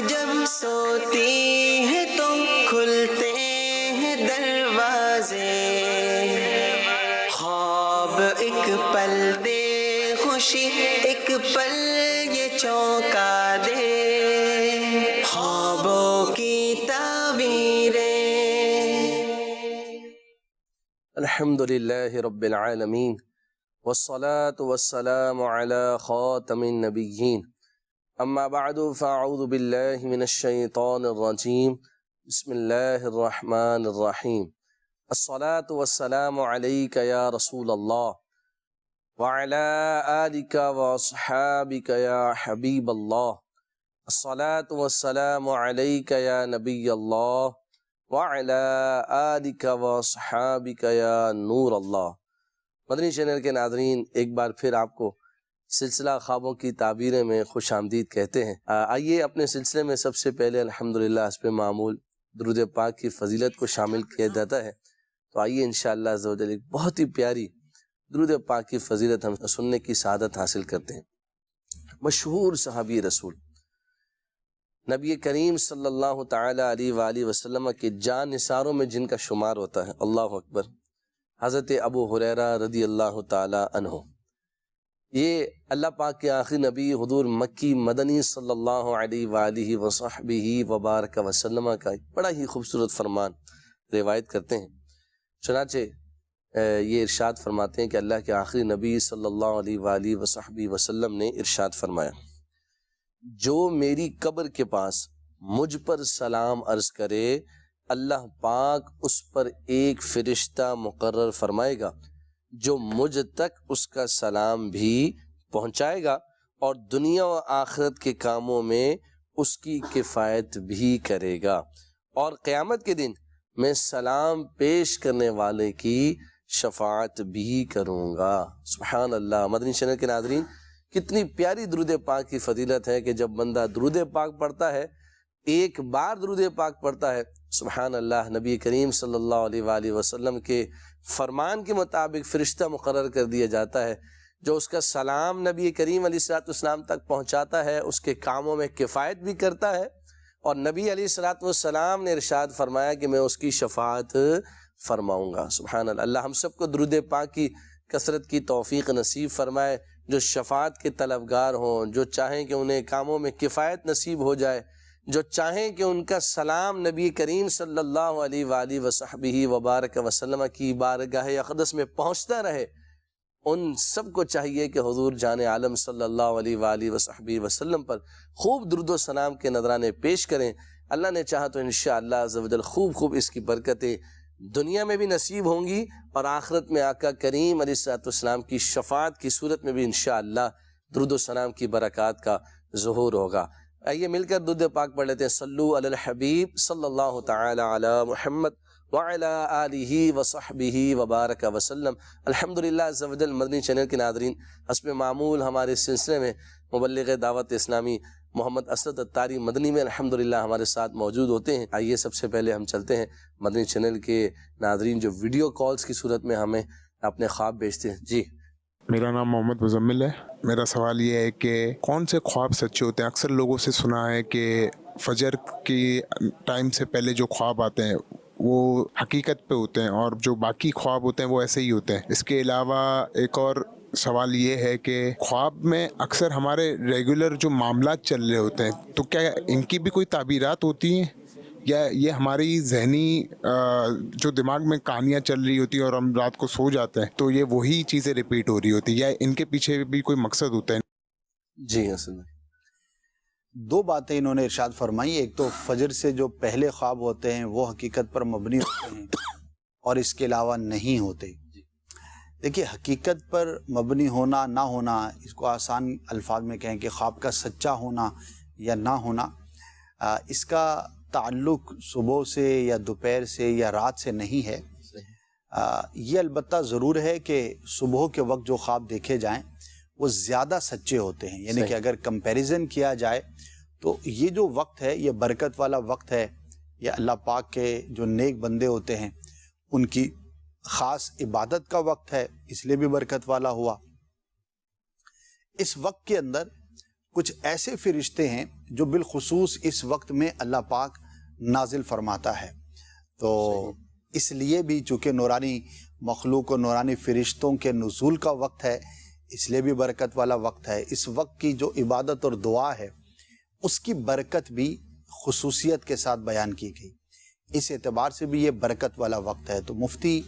جب سوتی ہے تو کھلتے ہیں دروازے، خواب ایک پل دے خوشی ایک پل یہ چونکا دے، خوابوں کی تعبیریں۔ الحمدللہ رب العالمین والصلاة والسلام علی خاتم النبیین، اما بعد فاعوذ باللہ من الشیطان الرجیم، بسم اللہ الرحمن الرحیم۔ الصلاة والسلام علیک یا رسول اللہ وعلی آلک واصحابک یا حبیب اللہ، الصلاة والسلام علیک یا نبی اللہ وعلی آلک واصحابک یا نور اللہ۔ مدنی چینل کے ناظرین، ایک بار پھر آپ کو سلسلہ خوابوں کی تعبیریں میں خوش آمدید کہتے ہیں۔ آئیے اپنے سلسلے میں سب سے پہلے الحمدللہ حسب معمول درود پاک کی فضیلت کو شامل کیا جاتا ہے، تو آئیے انشاءاللہ عز و جل ایک بہت ہی پیاری درود پاک کی فضیلت ہم سننے کی سعادت حاصل کرتے ہیں۔ مشہور صحابی رسول نبی کریم صلی اللہ تعالی علیہ وآلہ وسلم کے جان نثاروں میں جن کا شمار ہوتا ہے، اللہ اکبر، حضرت ابو ہریرہ رضی اللہ تعالی عنہ۔ یہ اللہ پاک کے آخری نبی حضور مکی مدنی صلی اللہ علیہ وآلہ وصحبہ وبارک وسلم کا ایک بڑا ہی خوبصورت فرمان روایت کرتے ہیں۔ چنانچہ یہ ارشاد فرماتے ہیں کہ اللہ کے آخری نبی صلی اللہ علیہ وآلہ وصحبہ وسلم نے ارشاد فرمایا، جو میری قبر کے پاس مجھ پر سلام عرض کرے، اللہ پاک اس پر ایک فرشتہ مقرر فرمائے گا جو مجھ تک اس کا سلام بھی پہنچائے گا اور دنیا و آخرت کے کاموں میں اس کی کفایت بھی کرے گا، اور قیامت کے دن میں سلام پیش کرنے والے کی شفاعت بھی کروں گا۔ سبحان اللہ۔ مدنی چینل کے ناظرین، کتنی پیاری درود پاک کی فضیلت ہے کہ جب بندہ درود پاک پڑھتا ہے، ایک بار درود پاک پڑھتا ہے، سبحان اللہ، نبی کریم صلی اللہ علیہ وآلہ وسلم کے فرمان کے مطابق فرشتہ مقرر کر دیا جاتا ہے جو اس کا سلام نبی کریم علیہ السلام تک پہنچاتا ہے، اس کے کاموں میں کفایت بھی کرتا ہے، اور نبی علیہ السلام نے ارشاد فرمایا کہ میں اس کی شفاعت فرماؤں گا۔ سبحان اللہ۔ اللہ ہم سب کو درود پاک کی کثرت کی توفیق نصیب فرمائے، جو شفاعت کے طلبگار ہوں، جو چاہیں کہ انہیں کاموں میں کفایت نصیب ہو جائے، جو چاہیں کہ ان کا سلام نبی کریم صلی اللہ علیہ وآلہ وصحبہ وبارک وسلم کی بارگاہ اقدس میں پہنچتا رہے، ان سب کو چاہیے کہ حضور جان عالم صلی اللہ علیہ وآلہ وصحبہ وسلم پر خوب درود و سلام کے نذرانے پیش کریں۔ اللہ نے چاہا تو انشاءاللہ عز و جل خوب اس کی برکتیں دنیا میں بھی نصیب ہوں گی، اور آخرت میں آقا کریم علیہ السلام کی شفاعت کی صورت میں بھی انشاءاللہ درود و سلام کی برکات کا ظہور ہوگا۔ آئیے مل کر درود پاک پڑھ لیتے ہیں۔ صلو علی الحبیب صلی اللہ تعالی علی محمد وعلی آلہ وصحبہ وبارک وسلم۔ الحمدللہ عز و جل مدنی چینل کے ناظرین، حسب معمول ہمارے سلسلے میں مبلغ دعوت اسلامی محمد اسد اتاری مدنی میں الحمدللہ ہمارے ساتھ موجود ہوتے ہیں۔ آئیے سب سے پہلے ہم چلتے ہیں مدنی چینل کے ناظرین جو ویڈیو کالز کی صورت میں ہمیں اپنے خواب بھیجتے ہیں۔ جی، میرا نام محمد مزمل ہے۔ میرا سوال یہ ہے کہ کون سے خواب سچے ہوتے ہیں؟ اکثر لوگوں سے سنا ہے کہ فجر کی ٹائم سے پہلے جو خواب آتے ہیں وہ حقیقت پہ ہوتے ہیں، اور جو باقی خواب ہوتے ہیں وہ ایسے ہی ہوتے ہیں۔ اس کے علاوہ ایک اور سوال یہ ہے کہ خواب میں اکثر ہمارے ریگولر جو معاملات چل رہے ہوتے ہیں، تو کیا ان کی بھی کوئی تعبیرات ہوتی ہیں، یا یہ ہماری ذہنی جو دماغ میں کہانیاں چل رہی ہوتی ہیں اور ہم رات کو سو جاتے ہیں تو یہ وہی چیزیں ریپیٹ ہو رہی ہوتی ہیں، یا ان کے پیچھے بھی کوئی مقصد ہوتا ہے؟ جی حسن بھائی، دو باتیں انہوں نے ارشاد فرمائی۔ ایک تو فجر سے جو پہلے خواب ہوتے ہیں وہ حقیقت پر مبنی ہوتے ہیں اور اس کے علاوہ نہیں ہوتے۔ دیکھیے، حقیقت پر مبنی ہونا نہ ہونا، اس کو آسان الفاظ میں کہیں کہ خواب کا سچا ہونا یا نہ ہونا، اس کا تعلق صبح سے یا دوپہر سے یا رات سے نہیں ہے۔ یہ البتہ ضرور ہے کہ صبح کے وقت جو خواب دیکھے جائیں وہ زیادہ سچے ہوتے ہیں، یعنی کہ اگر کمپیریزن کیا جائے تو یہ جو وقت ہے یہ برکت والا وقت ہے، یہ اللہ پاک کے جو نیک بندے ہوتے ہیں ان کی خاص عبادت کا وقت ہے، اس لیے بھی برکت والا ہوا۔ اس وقت کے اندر کچھ ایسے فرشتے ہیں جو بالخصوص اس وقت میں اللہ پاک نازل فرماتا ہے. تو اس لیے بھی چونکہ نورانی مخلوق و نورانی فرشتوں کے نزول کا وقت ہے، اس لیے بھی برکت والا وقت ہے. اس وقت کی جو عبادت اور دعا ہے اس کی برکت بھی خصوصیت کے ساتھ بیان کی گئی. اس اعتبار سے بھی یہ برکت والا وقت ہے. تو مفتی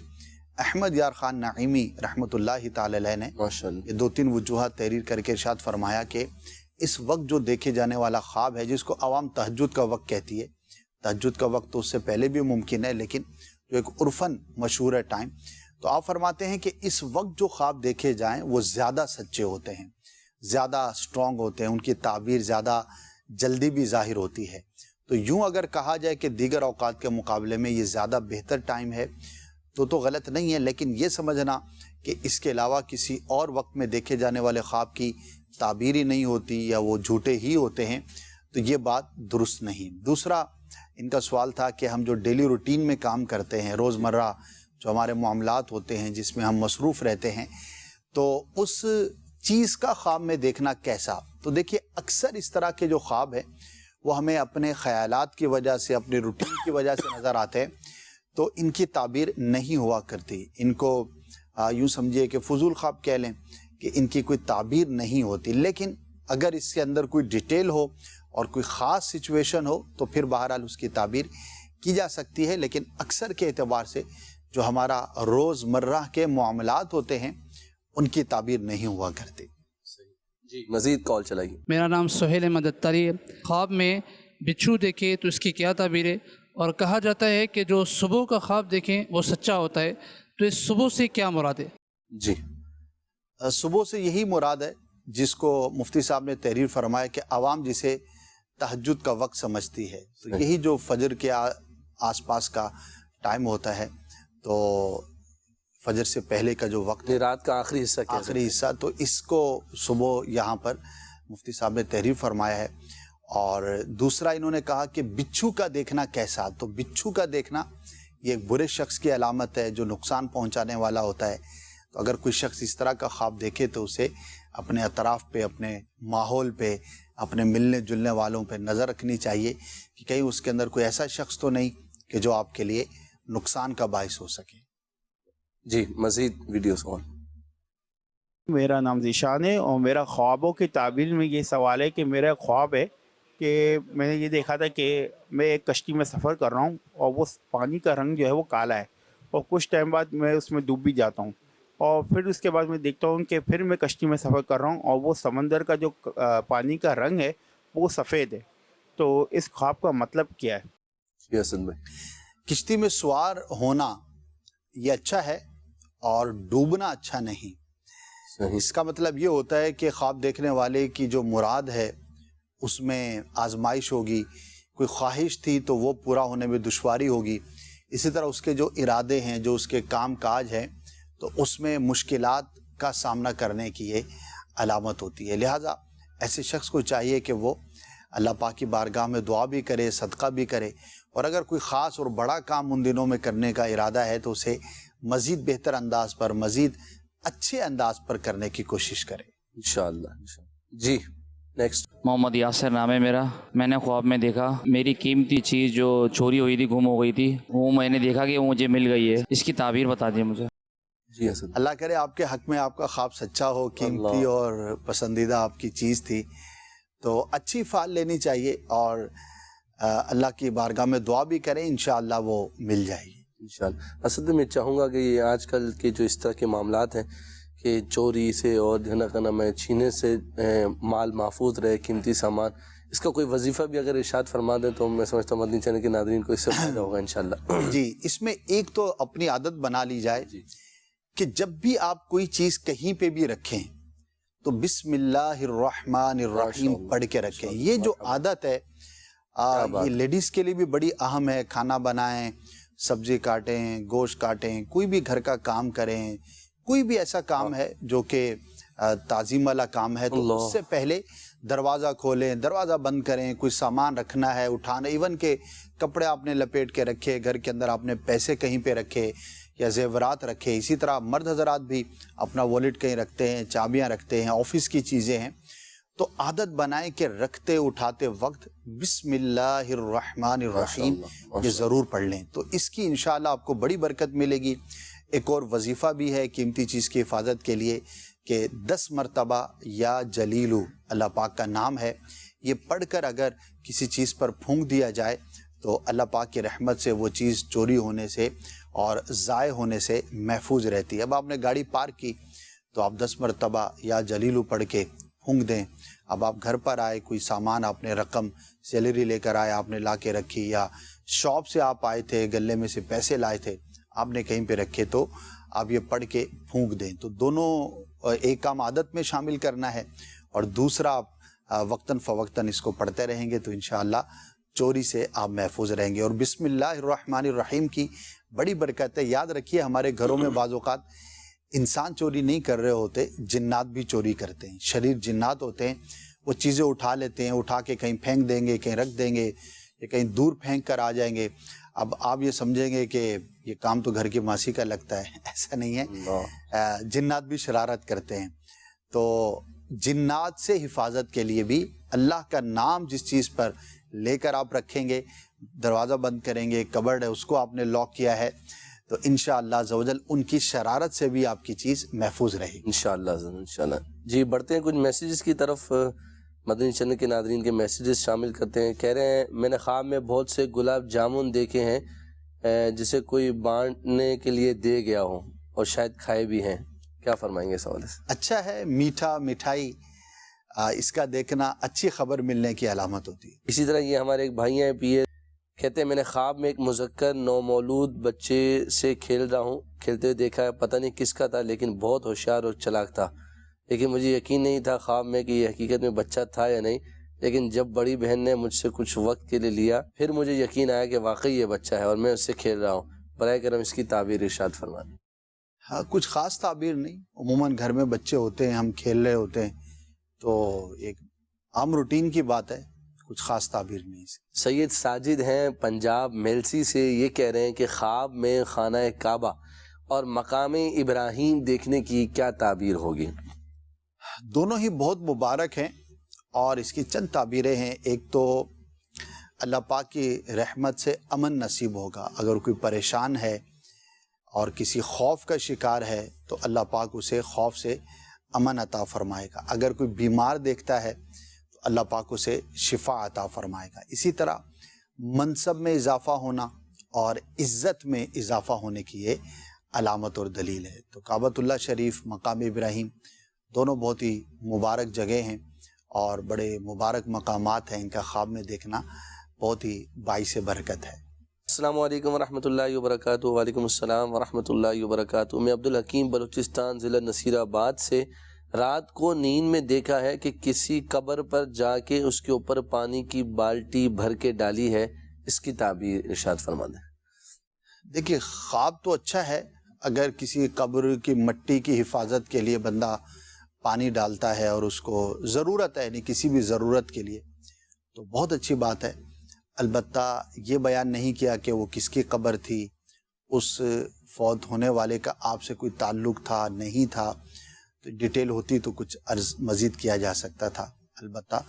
احمد یار خان نعیمی رحمۃ اللہ تعالی علیہ نے یہ 2-3 وجوہات تحریر کر کے ارشاد فرمایا کہ اس وقت جو دیکھے جانے والا خواب ہے، جس کو عوام تہجد کا وقت کہتی ہے، تہجد کا وقت تو اس سے پہلے بھی ممکن ہے، لیکن جو ایک عرفاً مشہور ہے ٹائم، تو آپ فرماتے ہیں کہ اس وقت جو خواب دیکھے جائیں وہ زیادہ سچے ہوتے ہیں، زیادہ سٹرونگ ہوتے ہیں، ان کی تعبیر زیادہ جلدی بھی ظاہر ہوتی ہے. تو یوں اگر کہا جائے کہ دیگر اوقات کے مقابلے میں یہ زیادہ بہتر ٹائم ہے تو غلط نہیں ہے، لیکن یہ سمجھنا کہ اس کے علاوہ کسی اور وقت میں دیکھے جانے والے خواب کی تعبیر ہی نہیں ہوتی یا وہ جھوٹے ہی ہوتے ہیں، تو یہ بات درست نہیں. دوسرا ان کا سوال تھا کہ ہم جو ڈیلی روٹین میں کام کرتے ہیں، روزمرہ جو ہمارے معاملات ہوتے ہیں جس میں ہم مصروف رہتے ہیں، تو اس چیز کا خواب میں دیکھنا کیسا؟ تو دیکھیے اکثر اس طرح کے جو خواب ہیں وہ ہمیں اپنے خیالات کی وجہ سے، اپنے روٹین کی وجہ سے نظر آتے ہیں، تو ان کی تعبیر نہیں ہوا کرتی. ان کو یوں سمجھیے کہ فضول خواب کہہ لیں کہ ان کی کوئی تعبیر نہیں ہوتی. لیکن اگر اس کے اندر کوئی ڈیٹیل ہو اور کوئی خاص سچویشن ہو تو پھر بہرحال اس کی تعبیر کی جا سکتی ہے. لیکن اکثر کے اعتبار سے جو ہمارا روزمرہ کے معاملات ہوتے ہیں ان کی تعبیر نہیں ہوا کرتی. جی مزید کال چلائیے. میرا نام سہیل احمد اتاری ہے. خواب میں بچھو دیکھے تو اس کی کیا تعبیر ہے؟ اور کہا جاتا ہے کہ جو صبح کا خواب دیکھیں وہ سچا ہوتا ہے، تو اس صبح سے کیا مراد ہے؟ جی صبح سے یہی مراد ہے جس کو مفتی صاحب نے تحریر فرمایا کہ عوام جسے تہجد کا وقت سمجھتی ہے، تو یہی جو فجر کے آس پاس کا ٹائم ہوتا ہے، تو فجر سے پہلے کا جو وقت ہے، رات کا آخری حصہ، آخری حصہ، تو اس کو صبح یہاں پر مفتی صاحب نے تحریر فرمایا ہے. اور دوسرا انہوں نے کہا کہ بچھو کا دیکھنا کیسا؟ تو بچھو کا دیکھنا یہ ایک برے شخص کی علامت ہے جو نقصان پہنچانے والا ہوتا ہے. تو اگر کوئی شخص اس طرح کا خواب دیکھے تو اسے اپنے اطراف پہ، اپنے ماحول پہ، اپنے ملنے جلنے والوں پہ نظر رکھنی چاہیے کہ کہیں اس کے اندر کوئی ایسا شخص تو نہیں کہ جو آپ کے لیے نقصان کا باعث ہو سکے. جی مزید ویڈیو سوال. میرا نام ذیشان ہے اور میرا خوابوں کی تعبیر میں یہ سوال ہے کہ میرا خواب ہے کہ میں نے یہ دیکھا تھا کہ میں ایک کشتی میں سفر کر رہا ہوں اور وہ پانی کا رنگ جو ہے وہ کالا ہے، اور کچھ ٹائم بعد میں اس میں ڈوب بھی جاتا ہوں، اور پھر اس کے بعد میں دیکھتا ہوں کہ پھر میں کشتی میں سفر کر رہا ہوں اور وہ سمندر کا جو پانی کا رنگ ہے وہ سفید ہے. تو اس خواب کا مطلب کیا ہے؟ جی حسن بھائی. کشتی میں سوار ہونا یہ اچھا ہے اور ڈوبنا اچھا نہیں. اس کا مطلب یہ ہوتا ہے کہ خواب دیکھنے والے کی جو مراد ہے اس میں آزمائش ہوگی، کوئی خواہش تھی تو وہ پورا ہونے میں دشواری ہوگی. اسی طرح اس کے جو ارادے ہیں، جو اس کے کام کاج ہیں، تو اس میں مشکلات کا سامنا کرنے کی یہ علامت ہوتی ہے. لہٰذا ایسے شخص کو چاہیے کہ وہ اللہ پاک کی بارگاہ میں دعا بھی کرے، صدقہ بھی کرے، اور اگر کوئی خاص اور بڑا کام ان دنوں میں کرنے کا ارادہ ہے تو اسے مزید بہتر انداز پر، مزید اچھے انداز پر کرنے کی کوشش کرے انشاءاللہ. جی نیکسٹ. محمد یاسر نام ہے میرا. میں نے خواب میں دیکھا میری قیمتی چیز جو چوری ہوئی تھی، گم ہو گئی تھی، وہ میں نے دیکھا کہ وہ مجھے مل گئی ہے. اس کی تعبیر بتا دیے مجھے. جی حسن. اللہ کرے آپ کے حق میں آپ کا خواب سچا ہو، قیمتی اور پسندیدہ آپ کی چیز تھی تو اچھی فعال لینی چاہیے اور اللہ کی بارگاہ میں دعا بھی کریں، انشاءاللہ وہ مل جائے گی انشاءاللہ. اسد میں چاہوں گا کہ یہ آج کل کے جو اس طرح کے معاملات ہیں کہ چوری سے اور چھینے سے مال محفوظ رہے، قیمتی سامان، اس کا کوئی وظیفہ بھی اگر ارشاد فرما دیں تو میں سمجھتا ہوں مدنی چینل کے ناظرین کو اس سے فائدہ ہوگا انشاءاللہ. جی اس میں ایک تو اپنی عادت بنا لی جائے کہ جب بھی آپ کوئی چیز کہیں پہ بھی رکھیں تو بسم اللہ الرحمن الرحیم پڑھ کے رکھیں. یہ جو عادت ہے یہ لیڈیز کے لیے بھی بڑی اہم ہے. کھانا بنائیں، سبزی کاٹیں، گوشت کاٹیں، کوئی بھی گھر کا کام کریں، کوئی بھی ایسا کام ہے جو کہ تعظیم والا کام ہے تو اس سے پہلے دروازہ کھولیں، دروازہ بند کریں. کوئی سامان رکھنا ہے، اٹھانا، ایون کہ کپڑے آپ نے لپیٹ کے رکھے، گھر کے اندر آپ نے پیسے کہیں پہ رکھے یا زیورات رکھے. اسی طرح مرد حضرات بھی اپنا والیٹ کہیں رکھتے ہیں، چابیاں رکھتے ہیں، آفس کی چیزیں ہیں، تو عادت بنائیں کہ رکھتے اٹھاتے وقت بسم اللہ الرحمن الرحیم یہ ضرور پڑھ لیں، تو اس کی انشاءاللہ آپ کو بڑی برکت ملے گی۔ ایک اور وظیفہ بھی ہے قیمتی چیز کی حفاظت کے لیے کہ 10 مرتبہ یا جلیلو اللہ پاک کا نام ہے، یہ پڑھ کر اگر کسی چیز پر پھونک دیا جائے تو اللہ پاک کی رحمت سے وہ چیز چوری ہونے سے اور ضائع ہونے سے محفوظ رہتی ہے۔ اب آپ نے گاڑی پارک کی تو آپ 10 مرتبہ یا جلیلو پڑھ کے پھونک دیں۔ اب آپ گھر پر آئے، کوئی سامان آپ نے رقم سیلری لے کر آئے، آپ نے لا کے رکھی، یا شاپ سے آپ آئے تھے گلے میں سے پیسے لائے تھے آپ نے کہیں پہ رکھے، تو آپ یہ پڑھ کے پھونک دیں۔ تو دونوں ایک کام عادت میں شامل کرنا ہے، اور دوسرا آپ وقتاً فوقتاً اس کو پڑھتے رہیں گے تو انشاءاللہ چوری سے آپ محفوظ رہیں گے۔ اور بسم اللہ الرحمن الرحیم کی بڑی برکت ہے۔ یاد رکھیے ہمارے گھروں میں بعض اوقات انسان چوری نہیں کر رہے ہوتے، جنات بھی چوری کرتے ہیں، شریر جنات ہوتے ہیں، وہ چیزیں اٹھا لیتے ہیں، اٹھا کے کہیں پھینک دیں گے، کہیں رکھ دیں گے، یا کہیں دور پھینک کر آ جائیں گے۔ اب آپ یہ سمجھیں گے کہ یہ کام تو گھر کی ماسی کا لگتا ہے، ایسا نہیں ہے، جنات بھی شرارت کرتے ہیں۔ تو جنات سے حفاظت کے لیے بھی اللہ کا نام جس چیز پر لے کر آپ رکھیں گے، دروازہ بند کریں گے، کبرڈ ہے اس کو آپ نے لاک کیا ہے، تو انشاءاللہ عزوجل ان کی شرارت سے بھی آپ کی چیز محفوظ رہے گی انشاءاللہ۔ جی بڑھتے ہیں کچھ میسیجز کی طرف۔ مدنی چینل کے ناظرین کے میسیجز شامل کرتے ہیں۔ کہہ رہے ہیں میں نے خواب میں بہت سے گلاب جامن دیکھے ہیں جسے کوئی بانٹنے کے لیے دے گیا ہو اور شاید کھائے بھی ہیں، کیا فرمائیں گے اس حوالے سے؟ اچھا ہے، میٹھا مٹھائی اس کا دیکھنا اچھی خبر ملنے کی علامت ہوتی ہے۔ اسی طرح یہ ہمارے ایک بھائی ہیں پی اے، کہتے ہیں میں نے خواب میں ایک مذکر نومولود بچے سے کھیل رہا ہوں، کھیلتے ہوئے دیکھا ہے، پتہ نہیں کس کا تھا لیکن بہت ہوشیار اور چلاک تھا، لیکن مجھے یقین نہیں تھا خواب میں کہ یہ حقیقت میں بچہ تھا یا نہیں، لیکن جب بڑی بہن نے مجھ سے کچھ وقت کے لیے لیا پھر مجھے یقین آیا کہ واقعی یہ بچہ ہے اور میں اس سے کھیل رہا ہوں۔ برائے کرم اس کی تعبیر ارشاد فرمائیں۔ ہاں، کچھ خاص تعبیر نہیں، عموماً گھر میں بچے ہوتے ہیں، ہم کھیل رہے ہوتے ہیں، تو ایک عام روٹین کی بات ہے، کچھ خاص تعبیر نہیں۔ سید ساجد ہیں پنجاب میلسی سے، یہ کہہ رہے ہیں کہ خواب میں خانہ کعبہ اور مقام ابراہیم دیکھنے کی کیا تعبیر ہوگی؟ دونوں ہی بہت مبارک ہیں اور اس کی چند تعبیریں ہیں۔ ایک تو اللہ پاک کی رحمت سے امن نصیب ہوگا، اگر کوئی پریشان ہے اور کسی خوف کا شکار ہے تو اللہ پاک اسے خوف سے امن عطا فرمائے گا، اگر کوئی بیمار دیکھتا ہے تو اللہ پاک اسے شفا عطا فرمائے گا۔ اسی طرح منصب میں اضافہ ہونا اور عزت میں اضافہ ہونے کی یہ علامت اور دلیل ہے۔ تو کعبۃ اللہ شریف، مقام ابراہیم دونوں بہت ہی مبارک جگہ ہیں اور بڑے مبارک مقامات ہیں، ان کا خواب میں دیکھنا بہت ہی باعث برکت ہے۔ السلام علیکم ورحمۃ اللہ وبرکاتہ۔ وعلیکم السلام ورحمۃ اللہ وبرکاتہ۔ میں عبدالحکیم بلوچستان ضلع نصیر آباد سے رات کو نیند میں دیکھا ہے کہ کسی قبر پر جا کے اس کے اوپر پانی کی بالٹی بھر کے ڈالی ہے، اس کی تعبیر ارشاد فرما دیں۔ دیکھیے خواب تو اچھا ہے، اگر کسی قبر کی مٹی کی حفاظت کے لیے بندہ پانی ڈالتا ہے اور اس کو ضرورت ہے، یعنی کسی بھی ضرورت کے لیے، تو بہت اچھی بات ہے۔ البتہ یہ بیان نہیں کیا کہ وہ کس کی قبر تھی، اس فوت ہونے والے کا آپ سے کوئی تعلق تھا نہیں تھا، تو ڈیٹیل ہوتی تو کچھ عرض مزید کیا جا سکتا تھا۔ البتہ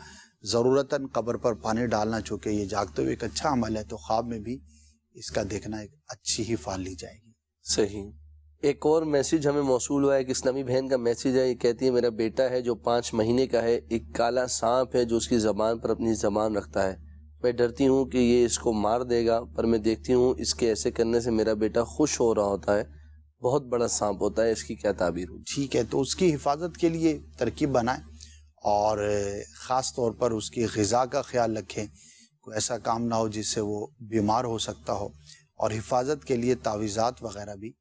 ضرورتاً قبر پر پانی ڈالنا، چونکہ یہ جاگتے ہوئے ایک اچھا عمل ہے، تو خواب میں بھی اس کا دیکھنا ایک اچھی ہی فال لی جائے گی۔ صحیح۔ ایک اور میسیج ہمیں موصول ہوا ہے، ایک اسلامی بہن کا میسیج ہے، یہ کہتی ہے میرا بیٹا ہے جو 5 مہینے کا ہے، ایک کالا سانپ ہے جو اس کی زبان پر اپنی زبان رکھتا ہے، میں ڈرتی ہوں کہ یہ اس کو مار دے گا، پر میں دیکھتی ہوں اس کے ایسے کرنے سے میرا بیٹا خوش ہو رہا ہوتا ہے، بہت بڑا سانپ ہوتا ہے، اس کی کیا تعبیر ہوگی؟ ٹھیک ہے، تو اس کی حفاظت کے لیے ترکیب بنائیں اور خاص طور پر اس کی غذا کا خیال رکھیں، کوئی ایسا کام نہ ہو جس سے وہ بیمار ہو سکتا ہو، اور حفاظت کے لیے تعویذات وغیرہ بھی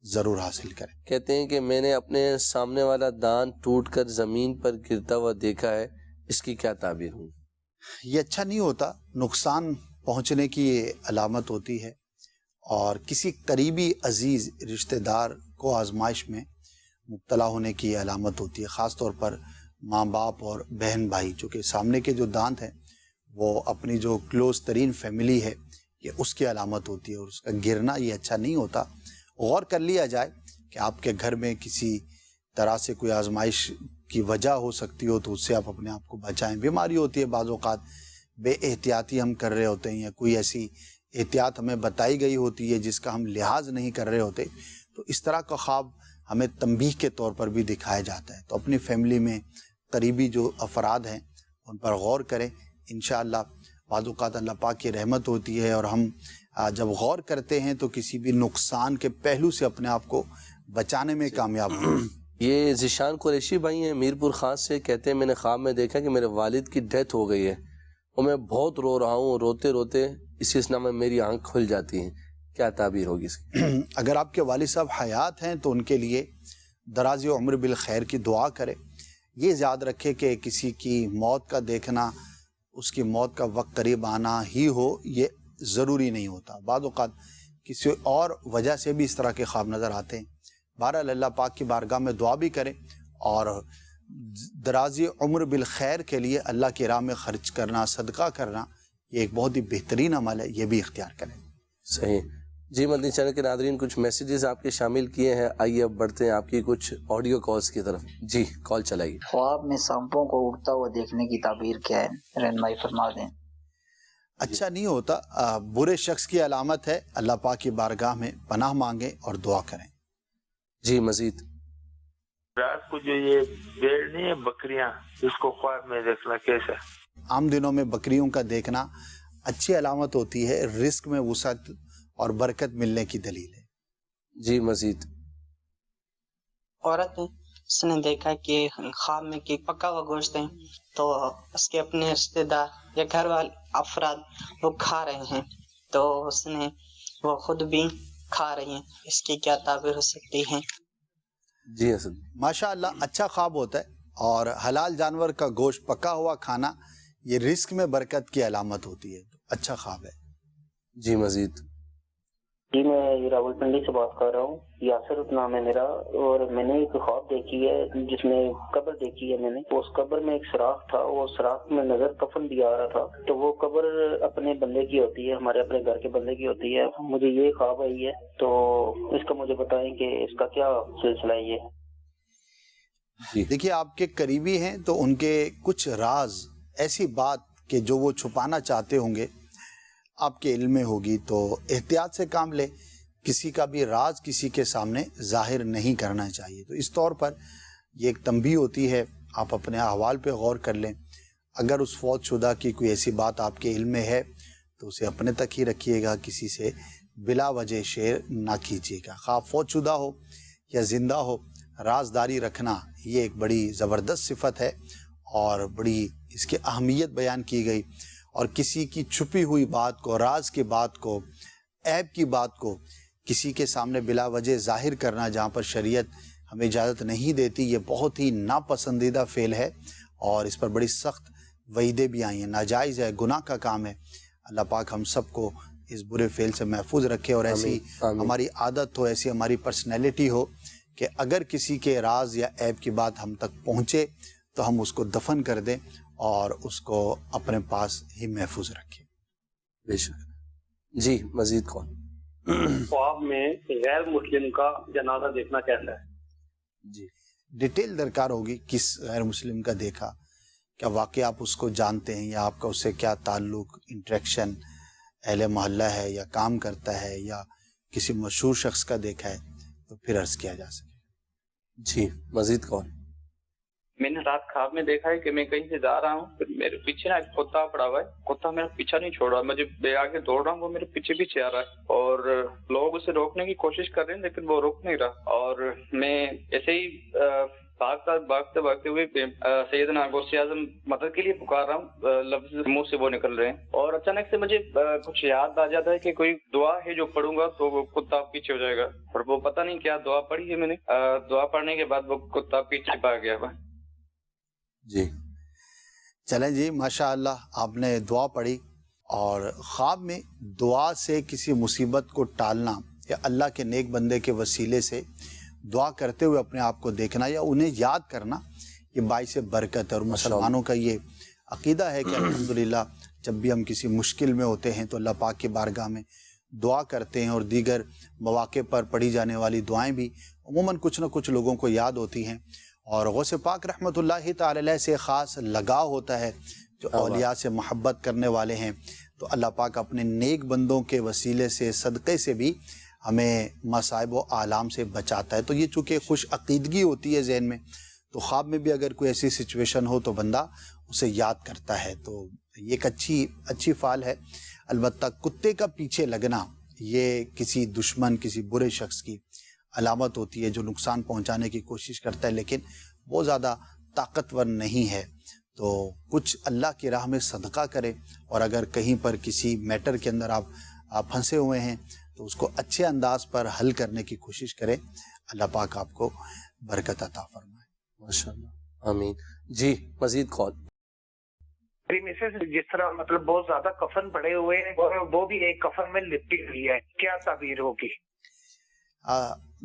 ضرور حاصل کریں۔ کہتے ہیں کہ میں نے اپنے سامنے والا دان ٹوٹ کر زمین پر گرتا ہوا دیکھا ہے، اس کی کیا تعبیر ہوگی؟ یہ اچھا نہیں ہوتا، نقصان پہنچنے کی یہ علامت ہوتی ہے، اور کسی قریبی عزیز رشتہ دار کو آزمائش میں مبتلا ہونے کی یہ علامت ہوتی ہے، خاص طور پر ماں باپ اور بہن بھائی، چونکہ سامنے کے جو دانت ہیں وہ اپنی جو کلوز ترین فیملی ہے، یہ اس کی علامت ہوتی ہے، اور اس کا گرنا یہ اچھا نہیں ہوتا۔ غور کر لیا جائے کہ آپ کے گھر میں کسی طرح سے کوئی آزمائش کی وجہ ہو سکتی ہو تو اس سے آپ اپنے آپ کو بچائیں. بیماری ہوتی ہے بعض اوقات بے احتیاطی ہم کر رہے ہوتے ہیں یا کوئی ایسی احتیاط ہمیں بتائی گئی ہوتی ہے جس کا ہم لحاظ نہیں کر رہے ہوتے, تو اس طرح کا خواب ہمیں تنبیہ کے طور پر بھی دکھایا جاتا ہے. تو اپنی فیملی میں قریبی جو افراد ہیں ان پر غور کریں. انشاءاللہ بعض اوقات اللہ پاک کی رحمت ہوتی ہے اور ہم جب غور کرتے ہیں تو کسی بھی نقصان کے پہلو سے اپنے آپ کو بچانے میں کامیاب ہوں. یہ ذیشان قریشی بھائی ہیں میرپور خاص سے, کہتے ہیں میں نے خواب میں دیکھا کہ میرے والد کی ڈیتھ ہو گئی ہے اور میں بہت رو رہا ہوں, روتے روتے اسی اسنا میں میری آنکھ کھل جاتی ہیں, کیا تعبیر ہوگی اس کی؟ اگر آپ کے والد صاحب حیات ہیں تو ان کے لیے دراز عمر بالخیر کی دعا کرے. یہ یاد رکھے کہ کسی کی موت کا دیکھنا, اس کی موت کا وقت قریب آنا ہی ہو یہ ضروری نہیں ہوتا. بعض اوقات کسی اور وجہ سے بھی اس طرح کے خواب نظر آتے ہیں. بہرحال اللہ پاک کی بارگاہ میں دعا بھی کریں اور درازی عمر بالخیر کے لیے اللہ کی راہ میں خرچ کرنا, صدقہ کرنا, یہ ایک بہت ہی بہترین عمل ہے, یہ بھی اختیار کریں. صحیح جی. مدنی چینل کے ناظرین کچھ میسیجز آپ کے شامل کیے ہیں, آئیے اب بڑھتے ہیں آپ کی کچھ آڈیو کالز کی طرف. جی کال چلائیے. خواب میں سانپوں کو اڑتا ہوا دیکھنے کی تعبیر کیا ہے, رہنمائی فرما دیں. اچھا نہیں ہوتا, برے شخص کی علامت ہے. اللہ پاک کی بارگاہ میں پناہ مانگیں اور دعا کریں. جی مزید. رات کو جو یہ بھیڑ نہیں ہے بکریاں, اس کو خواب میں دیکھنا کیسا؟ عام دنوں میں بکریوں کا دیکھنا اچھی علامت ہوتی ہے, رزق میں وسعت اور برکت ملنے کی دلیل ہے. جی مزید. عورت اس نے دیکھا کہ خواب میں کہ پکا ہوا گوشت ہے تو اس کے اپنے رشتے دار یا گھر والے افراد وہ کھا رہے ہیں, تو اس نے وہ خود بھی کھا رہی ہیں, اس کی کیا تعبیر ہو سکتی ہے؟ جی حسن. ماشاء اللہ اچھا خواب ہوتا ہے, اور حلال جانور کا گوشت پکا ہوا کھانا یہ رزق میں برکت کی علامت ہوتی ہے, تو اچھا خواب ہے. جی مزید. جی میں راول پنڈی سے بات کر رہا ہوں, یاسر نام ہے میرا, اور میں نے ایک خواب دیکھی ہے جس میں قبر دیکھی ہے. میں نے اس قبر میں ایک سوراخ تھا, وہ سوراخ میں نظر کفن بھی آ رہا تھا, تو وہ قبر اپنے بندے کی ہوتی ہے, ہمارے اپنے گھر کے بندے کی ہوتی ہے. مجھے یہ خواب آئی ہے, تو اس کا مجھے بتائیں کہ اس کا کیا سلسلہ ہے. یہ دیکھیے آپ کے قریبی ہیں تو ان کے کچھ راز, ایسی بات کہ جو وہ چھپانا چاہتے ہوں گے آپ کے علم میں ہوگی, تو احتیاط سے کام لیں. کسی کا بھی راز کسی کے سامنے ظاہر نہیں کرنا چاہیے. تو اس طور پر یہ ایک تنبیہ ہوتی ہے, آپ اپنے احوال پہ غور کر لیں. اگر اس فوت شدہ کی کوئی ایسی بات آپ کے علم میں ہے تو اسے اپنے تک ہی رکھیے گا, کسی سے بلا وجہ شیئر نہ کیجیے گا. خواہ فوت شدہ ہو یا زندہ ہو, رازداری رکھنا یہ ایک بڑی زبردست صفت ہے اور بڑی اس کی اہمیت بیان کی گئی. اور کسی کی چھپی ہوئی بات کو, راز کی بات کو, عیب کی بات کو کسی کے سامنے بلا وجہ ظاہر کرنا, جہاں پر شریعت ہمیں اجازت نہیں دیتی, یہ بہت ہی ناپسندیدہ فعل ہے اور اس پر بڑی سخت وعیدیں بھی آئی ہیں. ناجائز ہے, گناہ کا کام ہے. اللہ پاک ہم سب کو اس برے فعل سے محفوظ رکھے, اور ایسی ہماری عادت ہو, ایسی ہماری پرسنالٹی ہو کہ اگر کسی کے راز یا عیب کی بات ہم تک پہنچے تو ہم اس کو دفن کر دیں اور اس کو اپنے پاس ہی محفوظ رکھیں. بے شک. جی مزید کون؟ خواب میں غیر مسلم کا جنازہ دیکھنا کیسا ہے؟ جی ڈیٹیل درکار ہوگی, کس غیر مسلم کا دیکھا, کیا واقعی آپ اس کو جانتے ہیں یا آپ کا اس سے کیا تعلق, انٹریکشن, اہل محلہ ہے یا کام کرتا ہے یا کسی مشہور شخص کا دیکھا ہے, تو پھر عرض کیا جا سکے. جی مزید کون؟ میں نے رات خواب میں دیکھا ہے کہ میں کہیں سے جا رہا ہوں, میرے پیچھے نا ایک کتا پڑا ہوا ہے, کتا میرا پیچھا نہیں چھوڑ رہا, مجھے آگے دوڑ رہا ہوں, وہ میرے پیچھے پیچھے آ رہا ہے, اور لوگ اسے روکنے کی کوشش کر رہے ہیں لیکن وہ روک نہیں رہا, اور میں ایسے ہی بھاگتے ہوئے سیدنا غوث اعظم مدد کے لیے پکار رہا ہوں, لفظ منہ سے وہ نکل رہے ہیں, اور اچانک سے مجھے کچھ یاد آ جاتا ہے کہ کوئی دعا ہے جو پڑھوں گا تو وہ کتا پیچھے ہو جائے گا, اور وہ پتہ نہیں کیا دعا پڑھی ہے میں نے, دعا پڑھنے کے بعد وہ کتا پیچھے بھاگ گیا ہوا. جی چلیں جی, ماشاء اللہ آپ نے دعا پڑھی, اور خواب میں دعا سے کسی مصیبت کو ٹالنا یا اللہ کے نیک بندے کے وسیلے سے دعا کرتے ہوئے اپنے آپ کو دیکھنا یا انہیں یاد کرنا, یہ باعث برکت ہے. اور مسلمانوں کا یہ عقیدہ ہے کہ الحمدللہ جب بھی ہم کسی مشکل میں ہوتے ہیں تو اللہ پاک کی بارگاہ میں دعا کرتے ہیں اور دیگر مواقع پر پڑھی جانے والی دعائیں بھی عموماً کچھ نہ کچھ لوگوں کو یاد ہوتی ہیں، اور غوث پاک رحمۃ اللہ تعالی علیہ سے خاص لگاؤ ہوتا ہے، جو اولیاء سے محبت کرنے والے ہیں، تو اللہ پاک اپنے نیک بندوں کے وسیلے سے، صدقے سے بھی ہمیں مصائب و آلام سے بچاتا ہے۔ تو یہ چونکہ خوش عقیدگی ہوتی ہے ذہن میں، تو خواب میں بھی اگر کوئی ایسی سچویشن ہو تو بندہ اسے یاد کرتا ہے، تو یہ ایک اچھی فعال ہے۔ البتہ کتے کا پیچھے لگنا یہ کسی دشمن، کسی برے شخص کی علامت ہوتی ہے جو نقصان پہنچانے کی کوشش کرتا ہے، لیکن وہ زیادہ طاقتور نہیں ہے۔ تو کچھ اللہ کی راہ میں صدقہ کریں، اور اگر کہیں پر کسی میٹر کے اندر آپ پھنسے ہوئے ہیں تو اس کو اچھے انداز پر حل کرنے کی کوشش کریں۔ اللہ پاک آپ کو برکت عطا فرمائے۔ ماشاءاللہ، آمین۔ جی مزید کال۔ میری مسز جس طرح مطلب بہت زیادہ کفن پڑے ہوئے ہیں، وہ بھی ایک کفن میں لپٹی ہوئی ہے، کیا تعبیر ہوگی؟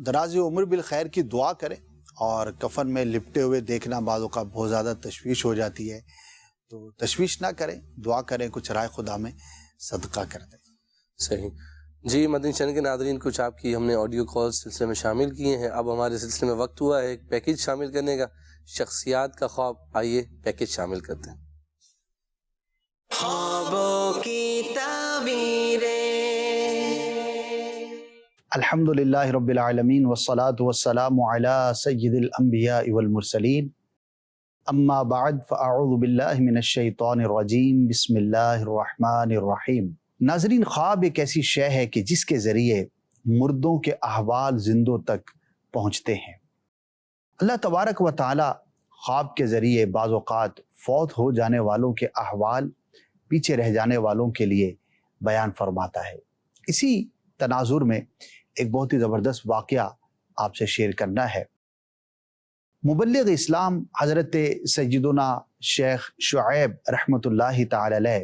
دراز عمر بالخیر کی دعا کریں، اور کفن میں لپٹے ہوئے دیکھنا بعض اوقات بہت زیادہ تشویش ہو جاتی ہے، تو تشویش نہ کریں، دعا کریں، کچھ رائے خدا میں صدقہ کر دیں۔ صحیح۔ جی مدنی چینل کے ناظرین، کچھ آپ کی ہم نے آڈیو کال سلسلے میں شامل کیے ہیں۔ اب ہمارے سلسلے میں وقت ہوا ہے ایک پیکیج شامل کرنے کا، شخصیات کا خواب۔ آئیے پیکیج شامل کرتے ہیں۔ خوابوں کی تعبیریں۔ الحمدللہ رب العالمین والصلاة والسلام علی سید الانبیاء والمرسلین، اما بعد فاعوذ باللہ من الشیطان الرجیم، بسم اللہ الرحمن الرحیم۔ ناظرین، خواب ایک ایسی شے ہے کہ جس کے ذریعے مردوں کے احوال زندوں تک پہنچتے ہیں۔ اللہ تبارک و تعالی خواب کے ذریعے بعض اوقات فوت ہو جانے والوں کے احوال پیچھے رہ جانے والوں کے لیے بیان فرماتا ہے۔ اسی تناظر میں ایک بہت ہی زبردست واقعہ آپ سے شیئر کرنا ہے۔ مبلغ اسلام حضرت سیدنا شیخ شعیب رحمۃ اللہ تعالی علیہ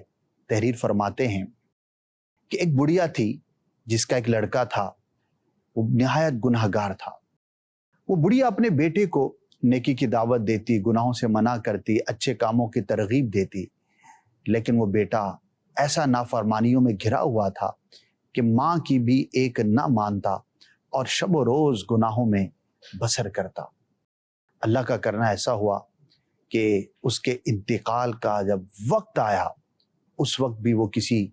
تحریر فرماتے ہیں کہ ایک بڑھیا تھی جس کا ایک لڑکا تھا، وہ نہایت گناہ گار تھا۔ وہ بڑھیا اپنے بیٹے کو نیکی کی دعوت دیتی، گناہوں سے منع کرتی، اچھے کاموں کی ترغیب دیتی، لیکن وہ بیٹا ایسا نافرمانیوں میں گھرا ہوا تھا کہ ماں کی بھی ایک نہ مانتا اور شب و روز گناہوں میں بسر کرتا۔ اللہ کا کرنا ایسا ہوا کہ اس کے انتقال کا جب وقت آیا، اس وقت بھی وہ کسی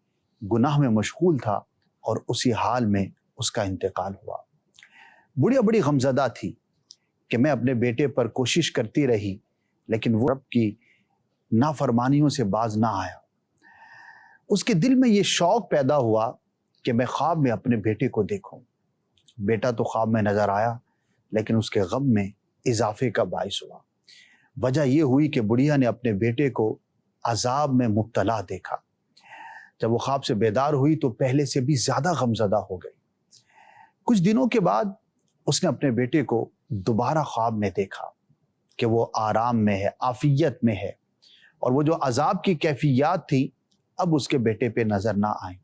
گناہ میں مشغول تھا اور اسی حال میں اس کا انتقال ہوا۔ بڑھیا بڑی غمزدہ تھی کہ میں اپنے بیٹے پر کوشش کرتی رہی، لیکن وہ رب کی نافرمانیوں سے باز نہ آیا۔ اس کے دل میں یہ شوق پیدا ہوا کہ میں خواب میں اپنے بیٹے کو دیکھوں۔ بیٹا تو خواب میں نظر آیا، لیکن اس کے غم میں اضافے کا باعث ہوا۔ وجہ یہ ہوئی کہ بڑھیا نے اپنے بیٹے کو عذاب میں مبتلا دیکھا۔ جب وہ خواب سے بیدار ہوئی تو پہلے سے بھی زیادہ غمزدہ ہو گئی۔ کچھ دنوں کے بعد اس نے اپنے بیٹے کو دوبارہ خواب میں دیکھا کہ وہ آرام میں ہے، عافیت میں ہے، اور وہ جو عذاب کی کیفیات تھی اب اس کے بیٹے پہ نظر نہ آئیں۔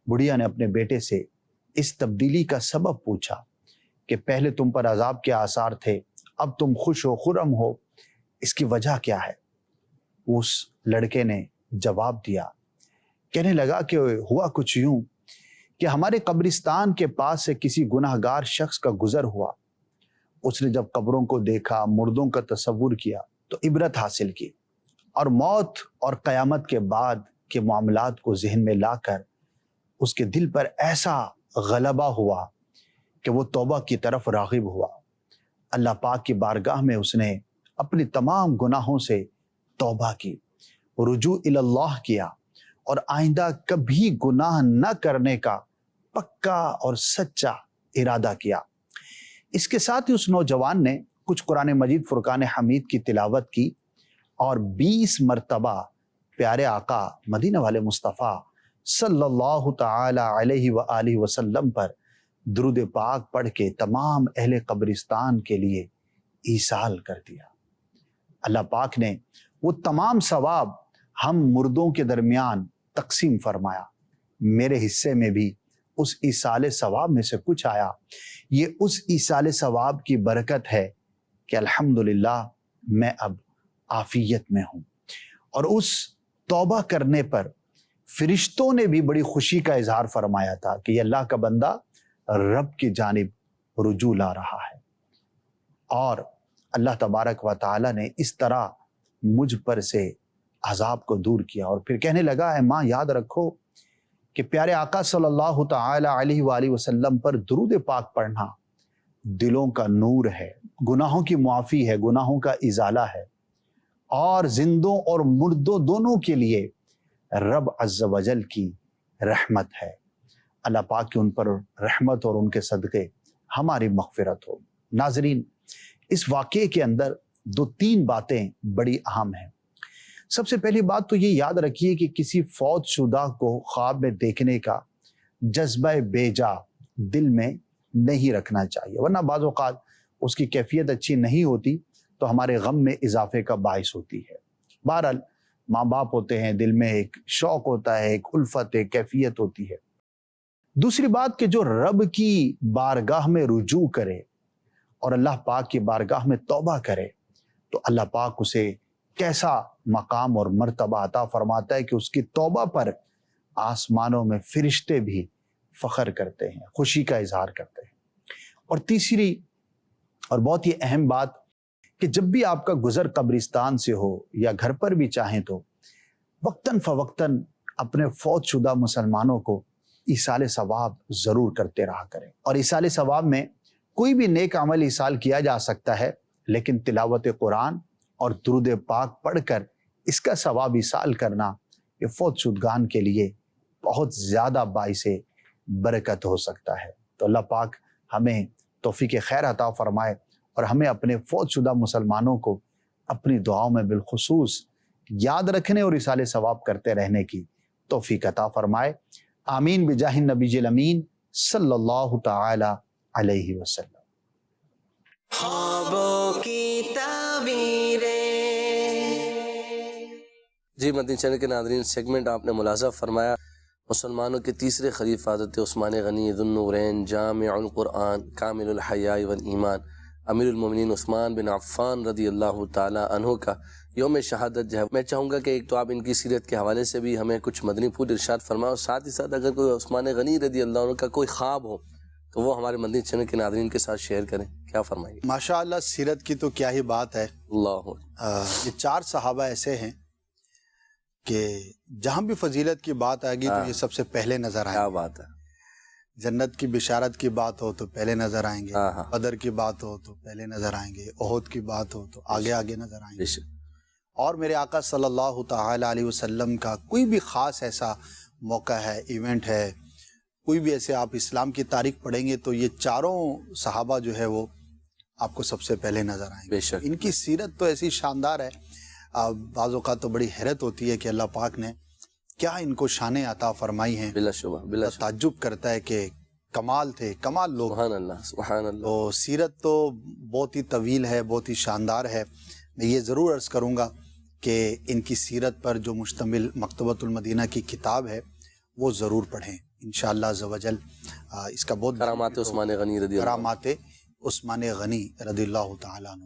بڑھیا نے اپنے بیٹے سے اس تبدیلی کا سبب پوچھا کہ پہلے تم پر عذاب کے آثار تھے، اب تم خوش ہو، خرم ہو، اس کی وجہ کیا ہے؟ اس لڑکے نے جواب دیا، کہنے لگا کہ ہوا کچھ یوں کہ ہمارے قبرستان کے پاس سے کسی گناہ گار شخص کا گزر ہوا۔ اس نے جب قبروں کو دیکھا، مردوں کا تصور کیا تو عبرت حاصل کی، اور موت اور قیامت کے بعد کے معاملات کو ذہن میں لا کر اس کے دل پر ایسا غلبہ ہوا کہ وہ توبہ کی طرف راغب ہوا۔ اللہ پاک کی بارگاہ میں اس نے اپنے تمام گناہوں سے توبہ کی، رجوع اللہ کیا، اور آئندہ کبھی گناہ نہ کرنے کا پکا اور سچا ارادہ کیا۔ اس کے ساتھ ہی اس نوجوان نے کچھ قرآن مجید فرقان حمید کی تلاوت کی اور 20 مرتبہ پیارے آقا مدینہ والے مصطفیٰ صلی اللہ تعالی علیہ وآلہ وسلم پر درود پاک پڑھ کے تمام اہل قبرستان کے لیے ایصال کر دیا۔ اللہ پاک نے وہ تمام ثواب ہم مردوں کے درمیان تقسیم فرمایا۔ میرے حصے میں بھی اس ایصال ثواب میں سے کچھ آیا۔ یہ اس ایصال ثواب کی برکت ہے کہ الحمدللہ میں اب عافیت میں ہوں، اور اس توبہ کرنے پر فرشتوں نے بھی بڑی خوشی کا اظہار فرمایا تھا کہ یہ اللہ کا بندہ رب کی جانب رجوع لا رہا ہے، اور اللہ تبارک و تعالی نے اس طرح مجھ پر سے عذاب کو دور کیا۔ اور پھر کہنے لگا، اے ماں یاد رکھو کہ پیارے آقا صلی اللہ تعالی علیہ وآلہ وسلم پر درود پاک پڑھنا دلوں کا نور ہے، گناہوں کی معافی ہے، گناہوں کا ازالہ ہے، اور زندوں اور مردوں دونوں کے لیے رب عز و جل کی رحمت ہے۔ اللہ پاک کی ان پر رحمت اور ان کے صدقے ہماری مغفرت ہو۔ ناظرین، اس واقعے کے اندر 2-3 باتیں بڑی اہم ہیں۔ سب سے پہلی بات تو یہ یاد رکھیے کہ کسی فوت شدہ کو خواب میں دیکھنے کا جذبہ بیجا دل میں نہیں رکھنا چاہیے، ورنہ بعض اوقات اس کی کیفیت اچھی نہیں ہوتی تو ہمارے غم میں اضافے کا باعث ہوتی ہے۔ بہرحال ماں باپ ہوتے ہیں، دل میں ایک شوق ہوتا ہے، ایک الفت، ایک کیفیت ہوتی ہے۔ دوسری بات کہ جو رب کی بارگاہ میں رجوع کرے اور اللہ پاک کی بارگاہ میں توبہ کرے تو اللہ پاک اسے کیسا مقام اور مرتبہ عطا فرماتا ہے کہ اس کی توبہ پر آسمانوں میں فرشتے بھی فخر کرتے ہیں، خوشی کا اظہار کرتے ہیں۔ اور تیسری اور بہت ہی اہم بات کہ جب بھی آپ کا گزر قبرستان سے ہو یا گھر پر بھی چاہیں تو وقتاً فوقتاً اپنے فوت شدہ مسلمانوں کو ایصال ثواب ضرور کرتے رہا کریں۔ اور ایصال ثواب میں کوئی بھی نیک عمل ایصال کیا جا سکتا ہے، لیکن تلاوت قرآن اور درود پاک پڑھ کر اس کا ثواب ایصال کرنا یہ فوت شدگان کے لیے بہت زیادہ باعث برکت ہو سکتا ہے۔ تو اللہ پاک ہمیں توفیق خیر عطا فرمائے اور ہمیں اپنے فوت شدہ مسلمانوں کو اپنی دعاؤں میں بالخصوص یاد رکھنے اور ایصال ثواب کرتے رہنے کی توفیق عطا فرمائے۔ آمین بجاہ النبی الامین صلی اللہ تعالی علیہ وسلم۔ خوابوں کی تعبیریں۔ جی مدنی چینل کے ناظرین، سیگمنٹ آپ نے ملاحظہ فرمایا مسلمانوں کے تیسرے خلیفہ حضرت عثمان غنی ذو النورین، جامع القرآن، کامل الحیاء والایمان، امیر المومنین عثمان بن عفان رضی اللہ تعالی عنہ کا یوم شہادت جو ہے، میں چاہوں گا کہ ایک تو آپ ان کی سیرت کے حوالے سے بھی ہمیں کچھ مدنی پھول ارشاد فرمائیں، اور ساتھ ہی ساتھ اگر کوئی عثمان غنی رضی اللہ عنہ کا کوئی خواب ہو تو وہ ہمارے مدنی چینل کے ناظرین کے ساتھ شیئر کریں، کیا فرمائیں گے؟ ماشاءاللہ سیرت کی تو کیا ہی بات ہے۔ اللہ یہ 4 صحابہ ایسے ہیں کہ جہاں بھی فضیلت کی بات آئے گی تو یہ سب سے پہلے نظر آئیں گے۔ کیا بات ہے، جنت کی بشارت کی بات ہو تو پہلے نظر آئیں گے، بدر کی بات ہو تو پہلے نظر آئیں گے، احد کی بات ہو تو آگے آگے نظر آئیں گے۔ اور میرے آقا صلی اللہ تعالی علیہ وسلم کا کوئی بھی خاص ایسا موقع ہے، ایونٹ ہے، کوئی بھی ایسے آپ اسلام کی تاریخ پڑھیں گے تو یہ 4 صحابہ جو ہے وہ آپ کو سب سے پہلے نظر آئیں گے۔ ان کی سیرت تو ایسی شاندار ہے، بعض اوقات تو بڑی حیرت ہوتی ہے کہ اللہ پاک نے کیا ان کو شانیں عطا فرمائی ہیں۔ بلا شبہ تعجب کرتا ہے کہ کمال تھے، کمال لوگ۔ سبحان اللہ، سبحان اللہ۔ تو سیرت تو بہت ہی طویل ہے، بہت ہی شاندار ہے۔ میں یہ ضرور عرض کروں گا کہ ان کی سیرت پر جو مشتمل مکتبۃ المدینہ کی کتاب ہے وہ ضرور پڑھیں انشاءاللہ عز و جل۔ اس کا بہت کرامات عثمان غنی رضی اللہ، کرامات عثمان غنی رضی اللہ تعالیٰ عنہ،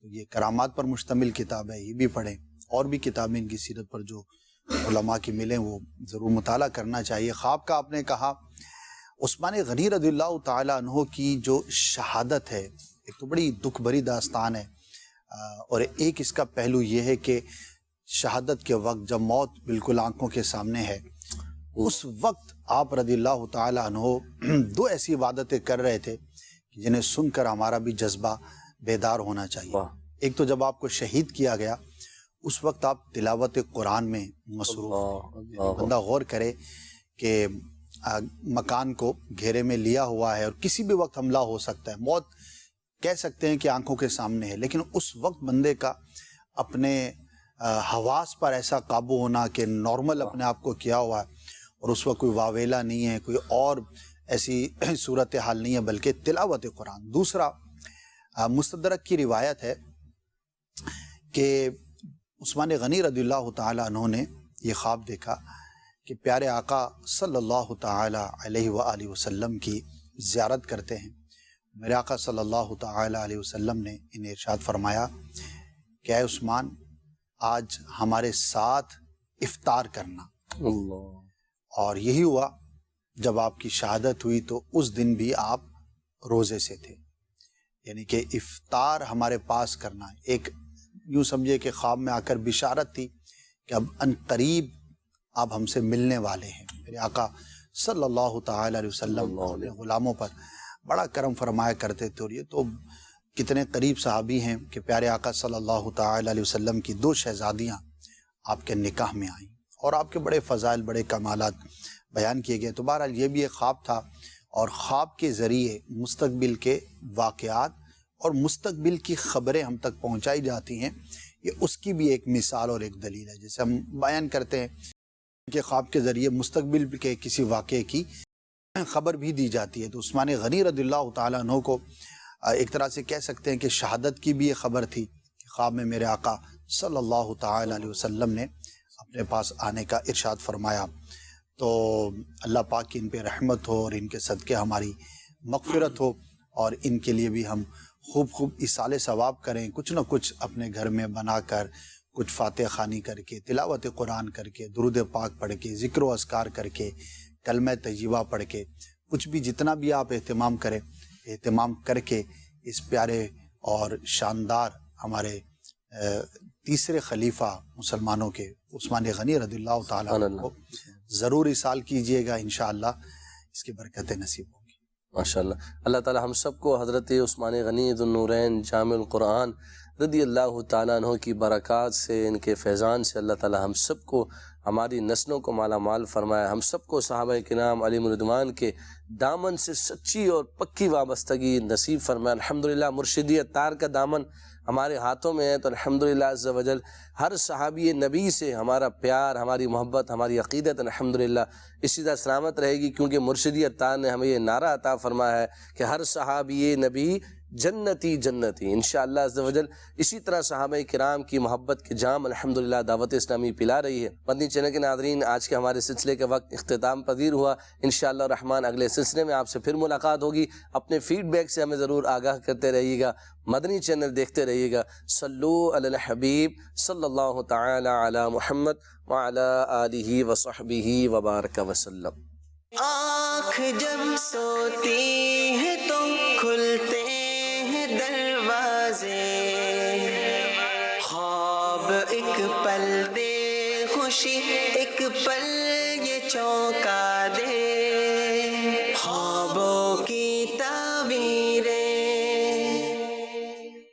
یہ کرامات پر مشتمل کتاب ہے، یہ بھی پڑھیں۔ اور بھی کتابیں ان کی سیرت پر جو علماء کی ملیں وہ ضرور مطالعہ کرنا چاہیے۔ خواب کا آپ نے کہا، عثمان غنی رضی اللہ تعالیٰ عنہ کی جو شہادت ہے ایک تو بڑی دکھ بھری داستان ہے، اور ایک اس کا پہلو یہ ہے کہ شہادت کے وقت جب موت بالکل آنکھوں کے سامنے ہے، اس وقت آپ رضی اللہ تعالیٰ عنہ 2 ایسی عبادتیں کر رہے تھے جنہیں سن کر ہمارا بھی جذبہ بیدار ہونا چاہیے۔ ایک تو جب آپ کو شہید کیا گیا اس وقت آپ تلاوت قرآن میں مصروف، بندہ غور کرے کہ مکان کو گھیرے میں لیا ہوا ہے اور کسی بھی وقت حملہ ہو سکتا ہے، موت کہہ سکتے ہیں کہ آنکھوں کے سامنے ہے، لیکن اس وقت بندے کا اپنے حواس پر ایسا قابو ہونا کہ نارمل اپنے آپ کو کیا ہوا ہے، اور اس وقت کوئی واویلا نہیں ہے، کوئی اور ایسی صورتحال نہیں ہے، بلکہ تلاوت قرآن۔ دوسرا مستدرک کی روایت ہے کہ عثمان غنی رضی اللہ تعالیٰ عنہ نے یہ خواب دیکھا کہ پیارے آقا صلی اللہ تعالی علیہ وآلہ وسلم کی زیارت کرتے ہیں۔ میرے آقا صلی اللہ تعالی علیہ وسلم نے انہیں ارشاد فرمایا کہ اے عثمان، آج ہمارے ساتھ افطار کرنا، اللہ، اور یہی ہوا جب آپ کی شہادت ہوئی تو اس دن بھی آپ روزے سے تھے، یعنی کہ افطار ہمارے پاس کرنا ہے۔ ایک یوں سمجھے کہ خواب میں آ کر بشارت تھی کہ اب ان قریب آپ ہم سے ملنے والے ہیں۔ میرے آقا صلی اللہ تعالی علیہ وسلم اپنے غلاموں پر بڑا کرم فرمایا کرتے تھے، اور یہ تو کتنے قریب صحابی ہیں کہ پیارے آقا صلی اللہ تعالی علیہ وسلم کی 2 شہزادیاں آپ کے نکاح میں آئیں، اور آپ کے بڑے فضائل، بڑے کمالات بیان کیے گئے۔ تو بہرحال یہ بھی ایک خواب تھا، اور خواب کے ذریعے مستقبل کے واقعات اور مستقبل کی خبریں ہم تک پہنچائی جاتی ہیں، یہ اس کی بھی ایک مثال اور ایک دلیل ہے۔ جیسے ہم بیان کرتے ہیں کہ خواب کے ذریعے مستقبل کے کسی واقعے کی خبر بھی دی جاتی ہے، تو عثمان غنی رضی اللہ تعالیٰ عنہ کو ایک طرح سے کہہ سکتے ہیں کہ شہادت کی بھی یہ خبر تھی کہ خواب میں میرے آقا صلی اللہ تعالی علیہ وسلم نے اپنے پاس آنے کا ارشاد فرمایا۔ تو اللہ پاک کی ان پہ رحمت ہو، اور ان کے صدقے ہماری مغفرت ہو، اور ان کے لیے بھی ہم خوب ایصال ثواب کریں، کچھ نہ کچھ اپنے گھر میں بنا کر، کچھ فاتح خوانی کر کے، تلاوت قرآن کر کے، درود پاک پڑھ کے، ذکر و اذکار کر کے، کلمہ طیبہ پڑھ کے، کچھ بھی جتنا بھی آپ اہتمام کریں، اہتمام کر کے اس پیارے اور شاندار ہمارے تیسرے خلیفہ مسلمانوں کے عثمان غنی رضی اللہ تعالیٰ عنہ کو ضرور ایصال کیجئے گا، انشاءاللہ اس کی برکتیں نصیب ہوں گی۔ ماشاءاللہ، اللہ تعالی ہم سب کو حضرت عثمان غنی ذو النورین جامع القرآن رضی اللہ تعالیٰ عنہ کی برکات سے، ان کے فیضان سے اللہ تعالی ہم سب کو، ہماری نسلوں کو مالا مال فرمائے، ہم سب کو صحابہ کرام علیہم رضوان کے دامن سے سچی اور پکی وابستگی نصیب فرمائے۔ الحمدللہ مرشدی اتار کا دامن ہمارے ہاتھوں میں ہے، تو الحمدللہ عز و جل ہر صحابی نبی سے ہمارا پیار، ہماری محبت، ہماری عقیدت الحمدللہ اسی طرح سلامت رہے گی، کیونکہ مرشدی اتار نے ہمیں یہ نعرہ عطا فرمایا ہے کہ ہر صحابی نبی جنتی جنتی۔ انشاءاللہ عز و جل اسی طرح صحابہ کرام کی محبت کے جام الحمدللہ دعوت اسلامی پلا رہی ہے۔ مدنی چینل کے ناظرین، آج کے ہمارے سلسلے کے وقت اختتام پذیر ہوا۔ انشاءاللہ الرحمن اگلے سلسلے میں آپ سے پھر ملاقات ہوگی۔ اپنے فیڈ بیک سے ہمیں ضرور آگاہ کرتے رہیے گا، مدنی چینل دیکھتے رہیے گا۔ صلو علی الحبیب صلی اللہ تعالی علی محمد وعلی آلہ وصحبہ وبارک وسلم۔ آنکھ جب سوتی ہے تو کھلتے ہیں دروازے، خواب ایک پل دے خوشی، ایک پل یہ چونکا دے۔